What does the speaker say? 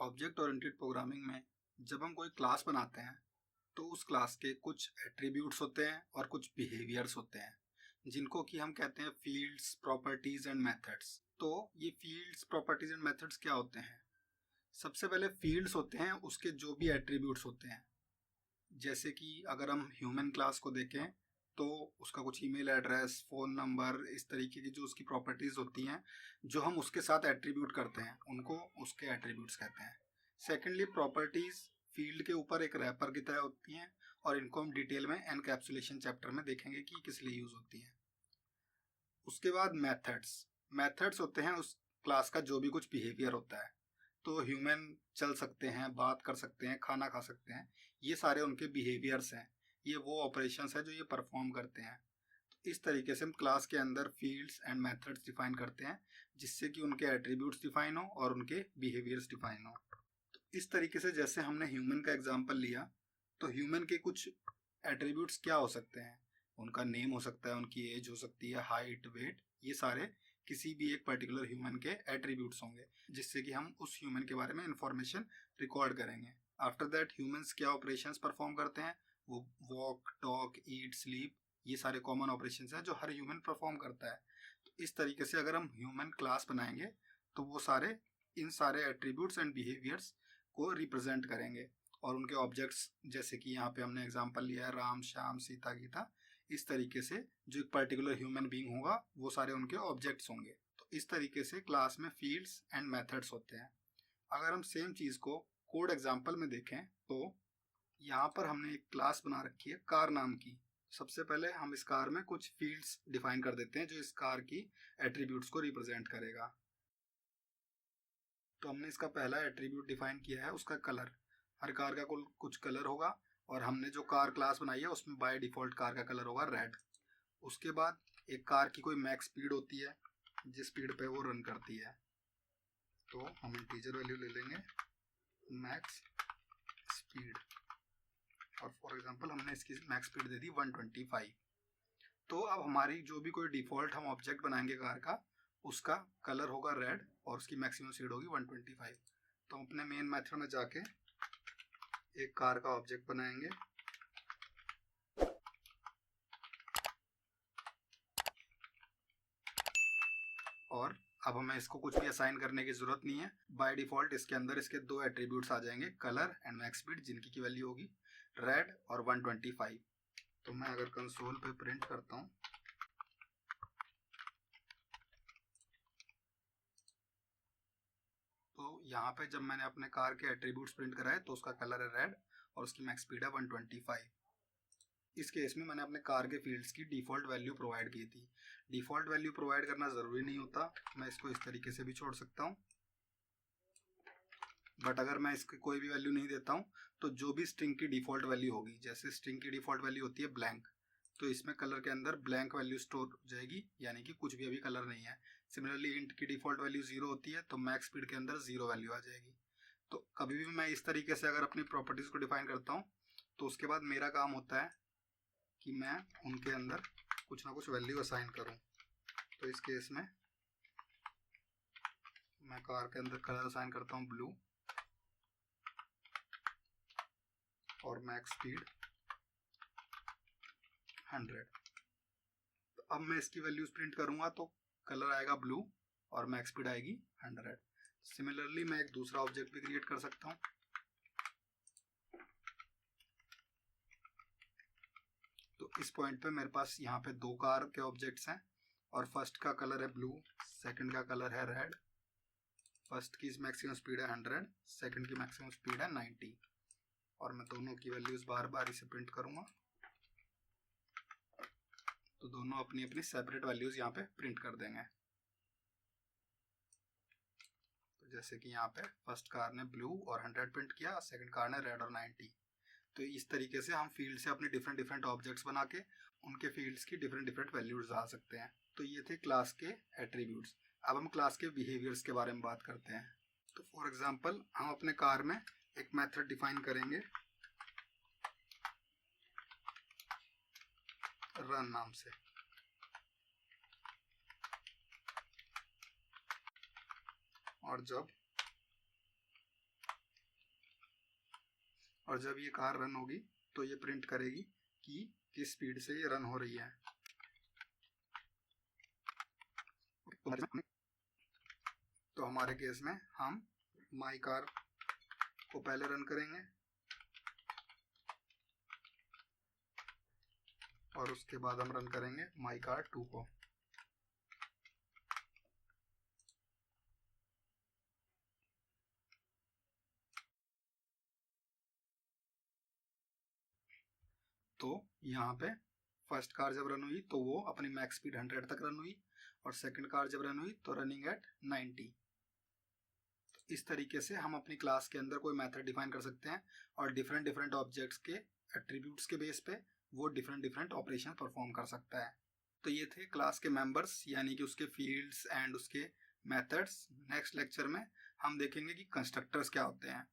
Object oriented programming में जब हम कोई क्लास बनाते हैं तो उस क्लास के कुछ एट्रीब्यूट्स होते हैं और कुछ बिहेवियर्स होते हैं जिनको कि हम कहते हैं फील्ड्स, प्रॉपर्टीज एंड मेथड्स। तो ये फील्ड्स, प्रॉपर्टीज एंड मेथड्स क्या होते हैं? सबसे पहले फील्ड्स होते हैं उसके जो भी एट्रीब्यूट्स होते हैं। जैसे कि अगर हम ह्यूमन क्लास को देखें तो उसका कुछ ईमेल एड्रेस, फ़ोन नंबर, इस तरीके की जो उसकी प्रॉपर्टीज़ होती हैं जो हम उसके साथ एट्रीब्यूट करते हैं उनको उसके एट्रीब्यूट्स कहते हैं। सेकेंडली, प्रॉपर्टीज़ फील्ड के ऊपर एक रैपर की तरह होती हैं और इनको हम डिटेल में एनकैप्सुलेशन चैप्टर में देखेंगे कि किस लिए यूज़ होती हैं। उसके बाद मेथड्स। मेथड्स होते हैं उस क्लास का जो भी कुछ बिहेवियर होता है। तो ह्यूमन चल सकते हैं, बात कर सकते हैं, खाना खा सकते हैं, ये सारे उनके बिहेवियर्स हैं। ये वो ऑपरेशंस है जो ये परफॉर्म करते हैं। तो इस तरीके से हम क्लास के अंदर फील्ड्स एंड मेथड्स डिफाइन करते हैं जिससे कि उनके एट्रीब्यूट्स डिफाइन हो और उनके बिहेवियर्स डिफाइन हो। तो इस तरीके से जैसे हमने ह्यूमन का एग्जाम्पल लिया तो ह्यूमन के कुछ एट्रीब्यूट्स क्या हो सकते हैं? उनका नेम हो सकता है, उनकी एज हो सकती है, हाइट, वेट, ये सारे किसी भी एक पर्टिकुलर ह्यूमन के एट्रीब्यूट्स होंगे जिससे कि हम उस ह्यूमन के बारे में इंफॉर्मेशन रिकॉर्ड करेंगे। आफ्टर दैट ह्यूमंस क्या ऑपरेशंस परफॉर्म करते हैं? वो वॉक, टॉक, ईट, स्लीप, ये सारे कॉमन ऑपरेशंस हैं जो हर ह्यूमन परफॉर्म करता है। तो इस तरीके से अगर हम ह्यूमन क्लास बनाएंगे तो वो सारे इन सारे एट्रीब्यूट्स एंड बिहेवियर्स को रिप्रेजेंट करेंगे और उनके ऑब्जेक्ट्स, जैसे कि यहाँ पे हमने एग्जांपल लिया है राम, श्याम, सीता, गीता, इस तरीके से जो एक पर्टिकुलर ह्यूमन बीइंग होगा वो सारे उनके ऑब्जेक्ट्स होंगे। तो इस तरीके से क्लास में फील्ड्स एंड मेथड्स होते हैं। अगर हम सेम चीज़ को कोड एग्जांपल में देखें तो यहाँ पर हमने एक क्लास बना रखी है कार नाम की। सबसे पहले हम इस कार में कुछ फील्ड्स डिफाइन कर देते हैं जो इस कार की एट्रीब्यूट्स को रिप्रेजेंट करेगा। तो हमने इसका पहला एट्रीब्यूट डिफाइन किया है उसका कलर। हर कार का कुछ कलर होगा और हमने जो कार क्लास बनाई है उसमें बाय डिफॉल्ट कार का कलर होगा रेड। उसके बाद एक कार की कोई मैक्स स्पीड होती है जिस स्पीड पे वो रन करती है, तो हम इंटीजर वैल्यू ले लेंगे मैक्स स्पीड, और फॉर एग्जांपल हमने इसकी मैक्स स्पीड दे दी 125। तो अब हमारी जो भी कोई डिफॉल्ट हम ऑब्जेक्ट बनाएंगे कार का उसका कलर होगा रेड और उसकी मैक्सिमम स्पीड होगी 125। तो हम अपने मेन मेथड में जाके एक कार का ऑब्जेक्ट बनाएंगे और अब हमें इसको कुछ भी असाइन करने की जरूरत नहीं है। बाय डिफॉल्ट इसके अंदर इसके दो एट्रीब्यूट्स आ जाएंगे, कलर एंड मैक्स स्पीड, जिनकी की वैल्यू होगी रेड और 125। तो मैं अगर कंसोल पे प्रिंट करता हूँ तो यहाँ पे जब मैंने अपने कार के एट्रीब्यूट्स प्रिंट कराए तो उसका कलर है रेड और उसकी मैक्स स्पीड है 125। इस केस में मैंने अपने कार के फील्ड्स की डिफ़ॉल्ट वैल्यू प्रोवाइड की थी। डिफ़ॉल्ट वैल्यू प्रोवाइड करना ज़रूरी नहीं होता, मैं इसको इस तरीके से भी छोड़ सकता हूँ। बट अगर मैं इसकी कोई भी वैल्यू नहीं देता हूँ तो जो भी स्ट्रिंग की डिफ़ॉल्ट वैल्यू होगी, जैसे स्ट्रिंग की डिफ़ॉल्ट वैल्यू होती है ब्लैंक, तो इसमें कलर के अंदर ब्लैंक वैल्यू स्टोर हो जाएगी, यानी कि कुछ भी अभी कलर नहीं है। सिमिलरली इंट की डिफ़ॉल्ट वैल्यू 0 होती है तो मैक्स स्पीड के अंदर 0 वैल्यू आ जाएगी। तो कभी भी मैं इस तरीके से अगर अपनी प्रॉपर्टीज़ को डिफाइन करता हूँ तो उसके बाद मेरा काम होता है कि मैं उनके अंदर कुछ ना कुछ वैल्यू असाइन करूं। तो इस केस में मैं कार के अंदर कलर असाइन करता हूं ब्लू और मैक्स स्पीड 100। तो अब मैं इसकी वैल्यूज प्रिंट करूंगा तो कलर आएगा ब्लू और मैक्स स्पीड आएगी 100। सिमिलरली मैं एक दूसरा ऑब्जेक्ट भी क्रिएट कर सकता हूं। तो इस पॉइंट पे मेरे पास यहाँ पे दो कार के ऑब्जेक्ट्स हैं और फर्स्ट का कलर है ब्लू, सेकंड का कलर है रेड। फर्स्ट की मैक्सिमम स्पीड है 100, सेकंड की मैक्सिमम स्पीड है 90 और मैं दोनों की वैल्यूज बार बार इसे प्रिंट करूंगा तो दोनों अपनी अपनी सेपरेट वैल्यूज यहाँ पे प्रिंट कर देंगे। तो जैसे कि यहाँ पे फर्स्ट कार ने ब्लू और 100 प्रिंट किया, सेकंड कार ने रेड और 90। तो इस तरीके से हम फील्ड से अपने डिफरेंट डिफरेंट ऑब्जेक्ट्स बना के उनके फील्ड्स की डिफरेंट डिफरेंट वैल्यूज आ सकते हैं। तो ये थे क्लास के एट्रीब्यूट्स। अब हम क्लास के बिहेवियर्स के बारे में बात करते हैं। तो फॉर एग्जांपल हम अपने कार में एक मेथड डिफाइन करेंगे रन नाम से, और जब और जब ये कार रन होगी तो ये प्रिंट करेगी कि किस स्पीड से ये रन हो रही है। तो हमारे केस में हम माई कार को पहले रन करेंगे और उसके बाद हम रन करेंगे माई कार 2 को। तो यहाँ पे फर्स्ट कार जब रन हुई तो वो अपनी मैक्स स्पीड 100 तक रन हुई और सेकंड कार जब रन हुई तो रनिंग एट 90। इस तरीके से हम अपनी क्लास के अंदर कोई मेथड डिफाइन कर सकते हैं और डिफरेंट डिफरेंट ऑब्जेक्ट्स के एट्रीब्यूट्स के बेस पे वो डिफरेंट डिफरेंट ऑपरेशन परफॉर्म कर सकता है। तो ये थे क्लास के मेंबर्स यानी कि उसके फील्ड्स एंड उसके मेथड्स। नेक्स्ट लेक्चर में हम देखेंगे कि कंस्ट्रक्टर्स क्या होते हैं।